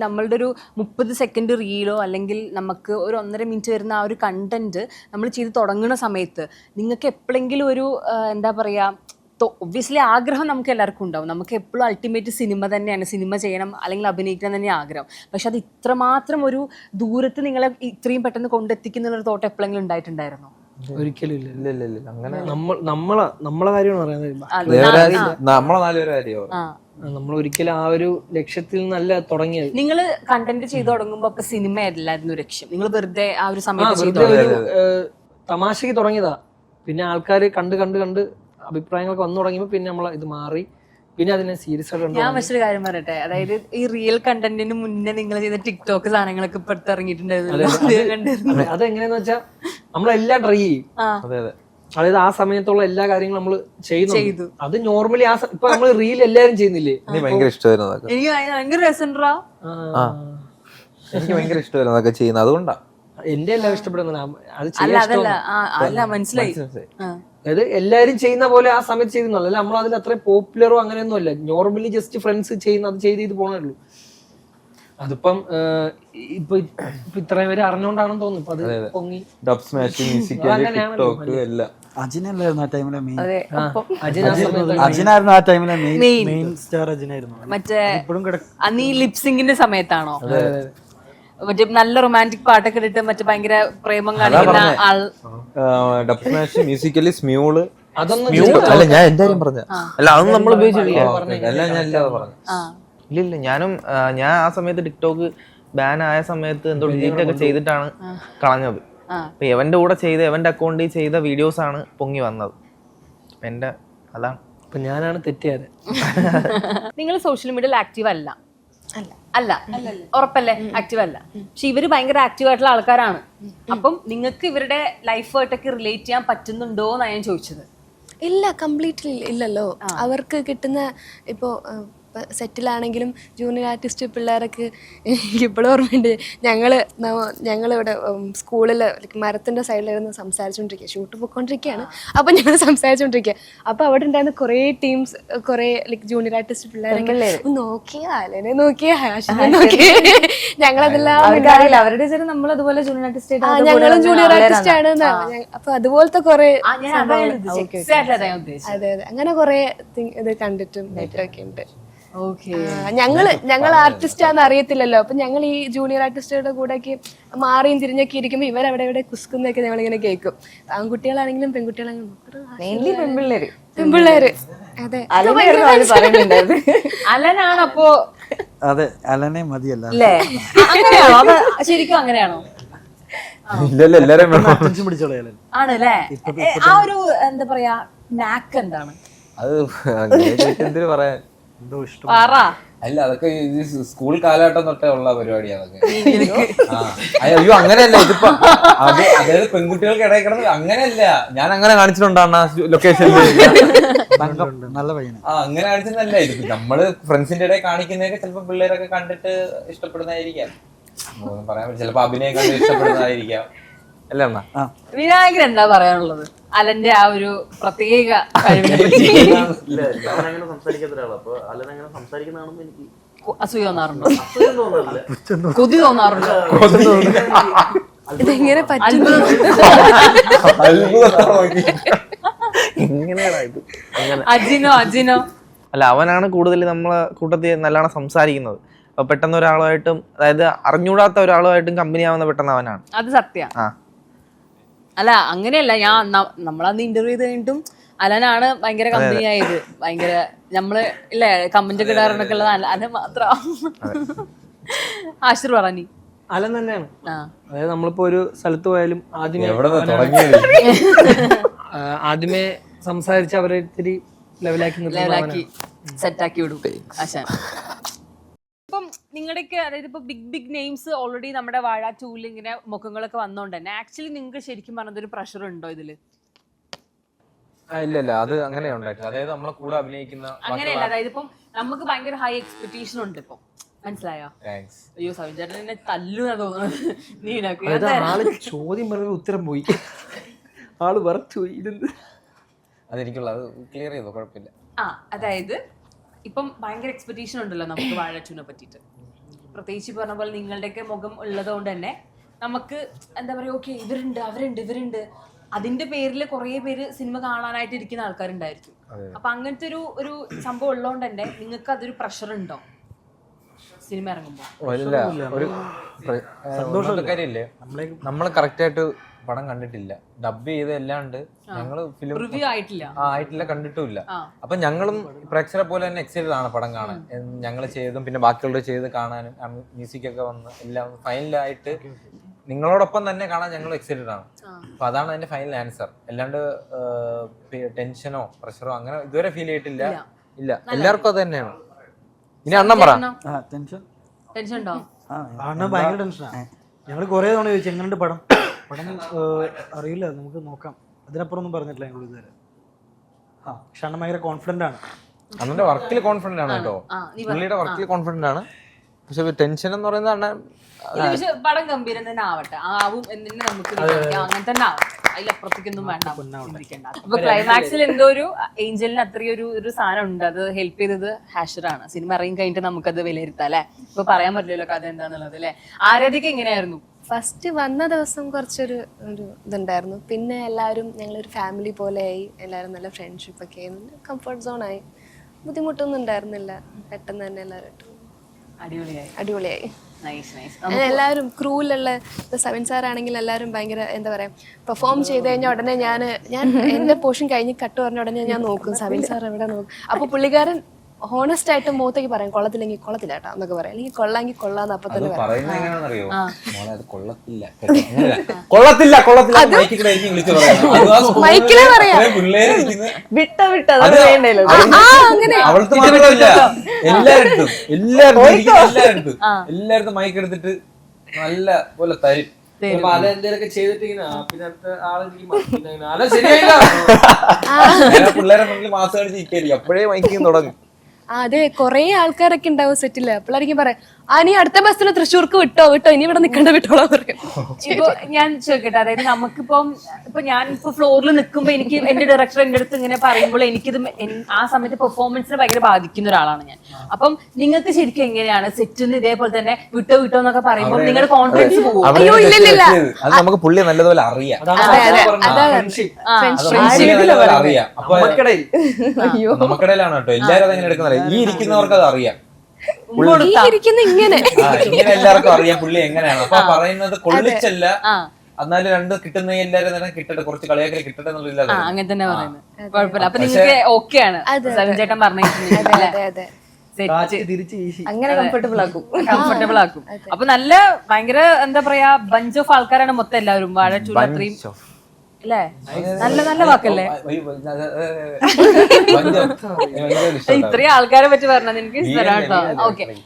നമ്മളുടെ ഒരു 30 സെക്കൻഡ് റീലോ അല്ലെങ്കിൽ നമുക്ക് ഒരു 1.5 മിനിറ്റ് വരുന്ന ആ ഒരു കണ്ടന്റ് നമ്മൾ ചെയ്ത് തുടങ്ങുന്ന സമയത്ത് നിങ്ങൾക്ക് എപ്പോഴെങ്കിലും ഒരു എന്താ പറയുക, ഒബ്വിയസ്ലി ആഗ്രഹം നമുക്ക് എല്ലാവർക്കും ഉണ്ടാവും. നമുക്ക് എപ്പോഴും അൾട്ടിമേറ്റ് സിനിമ തന്നെയാണ്, സിനിമ ചെയ്യണം അല്ലെങ്കിൽ അഭിനയിക്കണം തന്നെ ആഗ്രഹം. പക്ഷെ അത് ഇത്രമാത്രം ഒരു ദൂരത്ത് നിങ്ങളെ ഇത്രയും പെട്ടെന്ന് കൊണ്ടെത്തിക്കുന്ന തോട്ട് എപ്പോഴെങ്കിലും ഉണ്ടായിട്ടുണ്ടായിരുന്നോ? ഒരിക്കലും ഇല്ല. അങ്ങനെ നമ്മളെ കാര്യമാണ് പറയുന്നത്. നമ്മളെ 4 പേരെ കാര്യമാണ്. നമ്മൾ ഒരിക്കലും ആ ഒരു ലക്ഷ്യത്തിൽ നിന്നല്ല തുടങ്ങിയത്. നിങ്ങൾ കണ്ടന്റ് ചെയ്ത് തുടങ്ങുമ്പോ അപ്പൊ സിനിമ അല്ലായിരുന്നു ലക്ഷ്യം, നിങ്ങൾ വെറുതെ ആ ഒരു സമയത്ത് തമാശക്ക് തുടങ്ങിയതാ. പിന്നെ ആൾക്കാർ കണ്ട് അഭിപ്രായങ്ങളൊക്കെ വന്നു തുടങ്ങിയപ്പോ പിന്നെ നമ്മൾ ഇത് മാറി, പിന്നെ അതിനെ സീരിയസ് ആയിട്ട്. ഞാൻ മറ്റൊരു കാര്യം പറയട്ടെ, അതായത് ഈ റിയൽ കണ്ടന്റിന് മുന്നേ നിങ്ങൾ ചെയ്ത ടിക്ടോക്ക് സാധനങ്ങളൊക്കെ ഇപ്പൊ ഇറങ്ങിയിട്ടുണ്ടായിരുന്നു. അതെങ്ങനെയാന്ന് വെച്ചാൽ നമ്മളെല്ലാം ട്രൈ ചെയ്യും. അതായത് ആ സമയത്തുള്ള എല്ലാ കാര്യങ്ങളും നമ്മൾ ചെയ്യുന്നു. അത് നോർമലി ഇപ്പൊ നമ്മൾ റീൽ എല്ലാരും ചെയ്യുന്നില്ലേ? എനിക്ക് ഭയങ്കര ഇഷ്ടമായിരുന്നു. എനിക്ക് ഭയങ്കര രസമുണ്ടാ, എനിക്ക് ഭയങ്കര ഇഷ്ടമായിരുന്നു അതൊക്കെ ചെയ്യുന്നത്. അതുകൊണ്ടാ എന്റെ എല്ലാം ഇഷ്ടപ്പെടുന്ന അല്ല മനസ്സിലായി. അതായത് എല്ലാരും ചെയ്യുന്ന പോലെ ആ സമയത്ത് ചെയ്യുന്നല്ല, നമ്മൾ അതിൽ അത്ര പോപ്പുലറോ അങ്ങനെയൊന്നും അല്ല. നോർമലി ജസ്റ്റ് ഫ്രണ്ട്സ് ചെയ്യുന്ന അത് ചെയ്ത് പോണുള്ളൂ. അതിപ്പം ഇപ്പൊ ഇത്രയും പേര് അറിഞ്ഞോണ്ടാണെന്ന് തോന്നുന്നു. ഇപ്പൊ അത് പൊങ്ങി ഡബ് സ്മാഷിംഗ്, മ്യൂസിക്കൽ, ടിക്ടോക്ക് എല്ലാം അജിനല്ലായിരുന്നു ആ ടൈമിലെ മെയിൻ. അജിനായിരുന്നു ആ ടൈമിലെ മെയിൻ സ്റ്റാർ അജിനായിരുന്നു. മറ്റേ അന്ന് ഈ ലിപ്സിംഗിന്റെ സമയത്താണോ മറ്റേ നല്ല റൊമാൻറ്റിക് പാട്ടൊക്കെ ഇട്ടിട്ട് മറ്റേ ഭയങ്കര പ്രേമം കാണിക്കുന്ന ആൾ? ഡബ് സ്മാഷ്, മ്യൂസിക്കലി, സ്മ്യൂള്, അതൊന്നും അല്ല ഞാൻ എന്റെ കാര്യം പറഞ്ഞ അല്ല അതൊന്നും നമ്മൾ ഉപയോഗിച്ചിട്ടില്ല. എല്ലാം ഞാൻ ഇല്ലാതെ പറഞ്ഞു. ഇല്ല ഞാൻ ആ സമയത്ത് ടിക്ടോക്ക് ബാൻ ആയ സമയത്ത് എന്തോ ഡിലീറ്റ് ഒക്കെ ചെയ്തിട്ടാണ് കളഞ്ഞത്. അപ്പൊ എവന്റെ കൂടെ ചെയ്ത എവന്റെ അക്കൗണ്ടിൽ ചെയ്ത വീഡിയോസ് ആണ് പൊങ്ങി വന്നത്. എന്റെ അതാണ്. അപ്പൊ ഞാനാണ് തെറ്റിയത്. നിങ്ങൾ സോഷ്യൽ മീഡിയയിൽ ആക്റ്റീവ് അല്ല? അല്ല, ഉറപ്പല്ലേ? ആക്റ്റീവ് അല്ല. പക്ഷെ ഇവര് ഭയങ്കര ആക്റ്റീവ് ആയിട്ടുള്ള ആൾക്കാരാണ്. അപ്പം നിങ്ങൾക്ക് ഇവരുടെ ലൈഫായിട്ടൊക്കെ റിലേറ്റ് ചെയ്യാൻ പറ്റുന്നുണ്ടോ എന്നാണ് ഞാൻ ചോദിച്ചത്. ഇല്ല, കംപ്ലീറ്റ്ലി ഇല്ലല്ലോ. അവർക്ക് കിട്ടുന്ന ഇപ്പോൾ സെറ്റിലാണെങ്കിലും ജൂനിയർ ആർട്ടിസ്റ്റ് പിള്ളേരൊക്കെ എനിക്കിപ്പോഴും ഓർമ്മയുണ്ട്. ഞങ്ങളിവിടെ സ്കൂളിൽ മരത്തിൻ്റെ സൈഡിലിരുന്ന് സംസാരിച്ചുകൊണ്ടിരിക്കുക, ഷൂട്ട് പോയിക്കൊണ്ടിരിക്കുകയാണ്. അപ്പം ഞങ്ങൾ സംസാരിച്ചുകൊണ്ടിരിക്കുക. അപ്പോൾ അവിടെ ഉണ്ടായിരുന്ന കുറേ ടീംസ്, കുറേ ലൈക്ക് ജൂനിയർ ആർട്ടിസ്റ്റ് പിള്ളേരൊക്കെ നോക്കിയാ അല്ലെ, നോക്കിയാ നോക്കിയേ, ഞങ്ങളതെല്ലാം അവരുടെ നമ്മൾ അതുപോലെ ജൂനിയർ ആർട്ടിസ്റ്റ്, ഞങ്ങളും ജൂനിയർ ആർട്ടിസ്റ്റ് ആണ്. അപ്പൊ അതുപോലത്തെ കുറെ അതെ അങ്ങനെ കുറെ ഇത് കണ്ടിട്ടും ഒക്കെ ഉണ്ട്. ഞങ്ങൾ ആർട്ടിസ്റ്റാന്ന് അറിയത്തില്ലല്ലോ. അപ്പൊ ഞങ്ങൾ ഈ ജൂനിയർ ആർട്ടിസ്റ്റുകളുടെ കൂടെയൊക്കെ മാറിയും തിരിഞ്ഞൊക്കെ ഇരിക്കുമ്പോ ഇവരവിടെ ഇവിടെ കുസ്കുന്നൊക്കെ ഞങ്ങളിങ്ങനെ കേൾക്കും. ആൺകുട്ടികളാണെങ്കിലും പെൺകുട്ടികളാണെങ്കിലും പെൺപിള്ളേര്. അതെ, അലനാണ് അപ്പോ. അതെ, അലനെ മതിയല്ല. ശരിക്കും അങ്ങനെയാണോ? ഇല്ലല്ലോ, എല്ലാരും ആണല്ലേ? ആ ഒരു എന്താ പറയാ നാക്ക് എന്താണ് അത്? എന്തിനു പറയാൻ, അല്ല അതൊക്കെ സ്കൂൾ കാലഘട്ടം തൊട്ടേ ഉള്ള പരിപാടിയാണ് അതൊക്കെ. അയ്യോ അങ്ങനെയല്ല, ഇതിപ്പോ അതായത് പെൺകുട്ടികൾക്ക് ഇടയിൽ കിടന്ന് അങ്ങനെയല്ല. ഞാൻ അങ്ങനെ കാണിച്ചിട്ടുണ്ടാണ് ലൊക്കേഷനിൽ. നല്ല പയ്യന അങ്ങനെ കാണിച്ചതല്ല. ഇത് നമ്മള് ഫ്രണ്ട്സിന്റെ ഇടയിൽ കാണിക്കുന്നതൊക്കെ ചിലപ്പോ പിള്ളേരൊക്കെ കണ്ടിട്ട് ഇഷ്ടപ്പെടുന്നതായിരിക്കാം. പറയാൻ പറ്റും, ചിലപ്പോ അഭിനയം കണ്ട് ഇഷ്ടപ്പെടുന്നതായിരിക്കാം. അല്ല വിനായകൻ എന്താ പറയാനുള്ളത് അലന്റെ ആ ഒരു പ്രത്യേക കഴിവിനെ പറ്റി? അസൂയ തോന്നാറുണ്ടോ? കൊതി തോന്നാറുണ്ടോ? ഇതെങ്ങനെ പറ്റും? അജിനോ അല്ല, അവനാണ് കൂടുതൽ നമ്മളെ കൂട്ടത്തിൽ നല്ലോണം സംസാരിക്കുന്നത്. അപ്പൊ പെട്ടെന്ന് ഒരാളുമായിട്ടും, അതായത് അറിഞ്ഞൂടാത്ത ഒരാളുമായിട്ടും കമ്പനി ആവുന്ന പെട്ടെന്ന് അവനാണ്. അത് സത്യ. അല്ല അങ്ങനെയല്ല, നമ്മളന്ന് ഇന്റർവ്യൂ ചെയ്ത് കഴിഞ്ഞിട്ടും അലനാണ് ഭയങ്കര കമ്പനി ആയത്. ഭയങ്കര നമ്മള് ഇല്ലേ കമന്റ് ഒക്കെ ഇടാറൊക്കെ ഉള്ളത് അലൻ മാത്രം. ആശിർ പറഞ്ഞു അലൻ തന്നെയാണ്. അതായത് നമ്മളിപ്പോ ഒരു സ്ഥലത്ത് പോയാലും ആദ്യമേ സംസാരിച്ച് അവരെ ഇത്തിരി ലെവലാക്കി സെറ്റാക്കി വിടും ആശാൻ. ഇപ്പം നിങ്ങളുടെയൊക്കെ അതായത് ഇപ്പൊ ബിഗ് നെയിംസ് ഓൾറെഡി നമ്മുടെ വാഴ 2 ഇങ്ങനെ മുഖങ്ങളൊക്കെ വന്നോണ്ട് തന്നെ ആക്ച്വലി നിങ്ങൾക്ക് ശരിക്കും പറഞ്ഞൊരു പ്രഷർ ഉണ്ടോ ഇതില്? ഇല്ല, അത് അങ്ങനെ ഉണ്ടായിട്ടില്ല. അതായത് നമ്മളെ കൂടെ അഭിനയിക്കുന്ന അങ്ങനെയല്ല, അതായത് ഇപ്പം നമുക്ക് ഭയങ്കര ഹൈ എക്സ്പെക്ടേഷൻ ഉണ്ട്. ഇപ്പൊ മനസ്സിലായോ? അയ്യോ സവിചേട്ടൻ എന്നെ തല്ലുന്നാ തോന്നുന്നത്. ആള് ചോദ്യം പറഞ്ഞ ഉത്തരം പോയി, ആള് വറച്ചു പോയി. അതെനിക്കുള്ള അത് ക്ലിയർ ചെയ്തോ, കുഴപ്പമില്ല. അതായത് ഇപ്പം ഭയങ്കര എക്സ്പെക്ടേഷൻ ഉണ്ടല്ലോ നമുക്ക് വാഴ 2 പറ്റിയിട്ട്. പ്രത്യേകിച്ച് പറഞ്ഞ പോലെ നിങ്ങളുടെയൊക്കെ മുഖം ഉള്ളതുകൊണ്ട് തന്നെ നമുക്ക് എന്താ പറയുക, ഓക്കെ ഇവരുണ്ട് അതിന്റെ പേരിൽ കുറേ പേര് സിനിമ കാണാനായിട്ട് ഇരിക്കുന്ന ആൾക്കാരുണ്ടായിരിക്കും. അപ്പൊ അങ്ങനത്തെ ഒരു സംഭവം ഉള്ളതുകൊണ്ട് തന്നെ നിങ്ങൾക്ക് അതൊരു പ്രഷർ ഉണ്ടോ സിനിമ ഇറങ്ങുമ്പോൾ? ഒന്നാമത്തെ കാര്യമില്ലേ, നമ്മൾ കറക്റ്റ് ആയിട്ട് പടം കണ്ടിട്ടില്ല, ഡബ് ചെയ്ത് എല്ലാണ്ട് ഞങ്ങള് ഫിലിം റിവ്യൂ ആയിട്ടില്ല, ആയിട്ടില്ല, കണ്ടിട്ടുമില്ല. അപ്പൊ ഞങ്ങളും പ്രേക്ഷകരെ പോലെ തന്നെ എക്സൈറ്റഡ് ആണ് പടം കാണാൻ. ഞങ്ങൾ ചെയ്തും പിന്നെ ബാക്കിയുള്ളവർ ചെയ്ത് കാണാനും മ്യൂസിക് ഒക്കെ വന്ന് എല്ലാം ഫൈനലായിട്ട് നിങ്ങളോടൊപ്പം തന്നെ കാണാൻ ഞങ്ങൾ എക്സൈറ്റഡ് ആണ്. അപ്പൊ അതാണ് അതിന്റെ ഫൈനൽ ആൻസർ. അല്ലാണ്ട് ടെൻഷനോ പ്രഷറോ അങ്ങനെ ഇതുവരെ ഫീൽ ചെയ്തിട്ടില്ല. ഇല്ല, എല്ലാവർക്കും അത് തന്നെയാണ്. ഇനി അണ്ണം പറ. ടെൻഷൻ ഉണ്ടോ? അണ്ണൻ ഭയങ്കര ടെൻഷനാണ്. ഞങ്ങൾ കുറേ തവണ ചോദിച്ചു എങ്ങനെയുണ്ട് പടം അറിയില്ല, നമുക്ക് നോക്കാം, അതിനപ്പുറം ഒന്നും പറഞ്ഞിട്ടില്ല ഞങ്ങൾ ഇതുവരെ. പക്ഷെ അണ്ണൻ ഭയങ്കര കോൺഫിഡന്റ് ആണ്. അണ്ണന്റെ വർക്കിൽ കോൺഫിഡന്റ് ആണ് കേട്ടോ, പുള്ളിയുടെ വർക്കിൽ കോൺഫിഡന്റ് ആണ്. പക്ഷെ ടെൻഷൻ എന്ന് പറയുന്നത് അണ്ണൻ പക്ഷെ പടം ഗംഭീരം തന്നെ ആവട്ടെ, ആവും എന്ന് തന്നെ നമുക്ക് വിചാരിക്കാം. അങ്ങനെ തന്നെ ആവും, അതിലപ്പുറത്തേക്കൊന്നും വേണ്ട, ചിന്തിക്കണ്ട. അപ്പൊ ക്ലൈമാക്സിൽ എന്തോ ഒരു ഏഞ്ചലിന് അത്രയും ഒരു സാധനം ഉണ്ട്, അത് ഹെൽപ്പ് ചെയ്തത് ഹാഷറാണ്. സിനിമ ഇറങ്ങി കഴിഞ്ഞിട്ട് നമുക്കത് വിലയിരുത്താം അല്ലെ. ഇപ്പൊ പറയാൻ പറ്റില്ലല്ലോ കഥ എന്താന്നുള്ളത് അല്ലെ. ആരാധ്യക്ക് എങ്ങനെയായിരുന്നു? ഫസ്റ്റ് വന്ന ദിവസം കുറച്ചൊരു ഇതുണ്ടായിരുന്നു. പിന്നെ എല്ലാവരും ഞങ്ങളൊരു ഫാമിലി പോലെയായി, എല്ലാവരും നല്ല ഫ്രണ്ട്ഷിപ്പ് ഒക്കെ ആയി, കംഫർട്ട് സോണായി, ബുദ്ധിമുട്ടൊന്നും ഉണ്ടായിരുന്നില്ല. പെട്ടെന്ന് തന്നെ എല്ലാവരും അടിപൊളിയായി. എല്ലാവരും ക്രൂവിലുള്ള സെവൻ സാർ ആണെങ്കിൽ എല്ലാവരും ഭയങ്കര എന്താ പറയാ, പെർഫോം ചെയ്ത് കഴിഞ്ഞാൽ ഉടനെ ഞാൻ എന്റെ പോർഷൻ കഴിഞ്ഞ് കട്ട് പറഞ്ഞ ഉടനെ ഞാൻ നോക്കും സെവൻ സാർ എവിടെ നോക്കും. അപ്പൊ പുള്ളിക്കാരൻ ഹോണസ്റ്റ് ആയിട്ട് മുഖത്തേക്ക് പറയാം, കൊള്ളത്തില്ലെങ്കിൽ കൊള്ളത്തില്ല കേട്ടോ എന്നൊക്കെ പറയാം, അല്ലെങ്കിൽ കൊള്ളാമെങ്കിൽ കൊള്ളാന്ന് അപ്പൊ തന്നെ പറയുന്നത് എങ്ങനെയാണെന്നറിയോ, മോളെ അത് കൊള്ളത്തില്ല കൊള്ളത്തില്ല കൊള്ളത്തില്ല മൈക്കിലേ പറയാം. പിള്ളേര് അങ്ങനെ അവൾക്ക് മാത്രമല്ല എല്ലായിടത്തും എല്ലായിടത്തും മൈക്ക് എടുത്തിട്ട് നല്ല പോലെ തരും. അതെന്തേലൊക്കെ ചെയ്തിട്ട് ഇങ്ങനെ പിന്നെ അടുത്ത ആളെ ശരിയായില്ല പിള്ളേരെ മുന്നിൽ മാസം കളിച്ച് നിൽക്കായിരിക്കും, അപ്പോഴേ മൈക്കിങ് തുടങ്ങും. അതെ, കൊറേ ആൾക്കാരൊക്കെ ഉണ്ടാവും സെറ്റില്. അപ്പോഴായിരിക്കും പറയാം, നീ അടുത്ത ബസ്സിൽ തൃശ്ശൂർക്ക് വിട്ടോ ഇനി ഇവിടെ നിൽക്കണ്ട വിട്ടോളാൻ പറയും. ഇപ്പൊ ഞാൻ ചോദിക്കട്ടെ, അതായത് നമുക്കിപ്പം ഞാൻ ഇപ്പൊ ഫ്ലോറിൽ നിൽക്കുമ്പോ എനിക്ക് എന്റെ ഡയറക്ടർ എന്റെ അടുത്ത് ഇങ്ങനെ പറയുമ്പോൾ എനിക്കിത് ആ സമയത്ത് പെർഫോമൻസിനെ ഭയങ്കര ബാധിക്കുന്ന ഒരാളാണ് ഞാൻ. അപ്പം നിങ്ങൾക്ക് ശരിക്കും എങ്ങനെയാണ് സെറ്റിൽ ഇതേപോലെ തന്നെ വിട്ടോ എന്നൊക്കെ പറയുമ്പോൾ നിങ്ങളുടെ കോൺഫിഡൻസ് പോകും? അയ്യോ ഇല്ലില്ല, അത് നമുക്ക് പുള്ളിയെ നല്ലതുപോലെ അറിയാം. അറിയാം. അപ്പൊ നമുക്കിടയിലാണ് കേട്ടോ എല്ലാരും അതെങ്ങനെ എടുക്കുന്നില്ല. ഈ ഇരിക്കുന്നവർക്ക് അത് അറിയാം, ഇങ്ങനെ എല്ലാവർക്കും അറിയാം പുള്ളി എങ്ങനെയാണ്. അപ്പൊ പറയുന്നത് കൊള്ളിച്ചല്ല, എന്നാലും രണ്ട് കിട്ടുന്ന എല്ലാരും തന്നെ കിട്ടട്ടെ, കുറച്ച് കളിയാക്കൽ കിട്ടട്ടെ എന്നുള്ള അങ്ങനെ തന്നെ പറയുന്നത്. കുഴപ്പമില്ല. അപ്പൊ നിങ്ങൾക്ക് ഓക്കെയാണ് സരൺ ചേട്ടൻ പറഞ്ഞിട്ടുണ്ടെങ്കിൽ അങ്ങനെ കംഫർട്ടബിൾ ആക്കും. അപ്പൊ നല്ല ഭയങ്കര എന്താ പറയാ ബഞ്ച് ഓഫ് ആൾക്കാരാണ് മൊത്തം എല്ലാവരും. വാഴ ടു അത്രയും അല്ലേ, നല്ല വാക്കല്ലേ. ഇത്രയും ആൾക്കാരെ പറ്റി പറഞ്ഞത് എനിക്ക് ഇഷ്ടമാണ് കേട്ടോ. ഓക്കെ,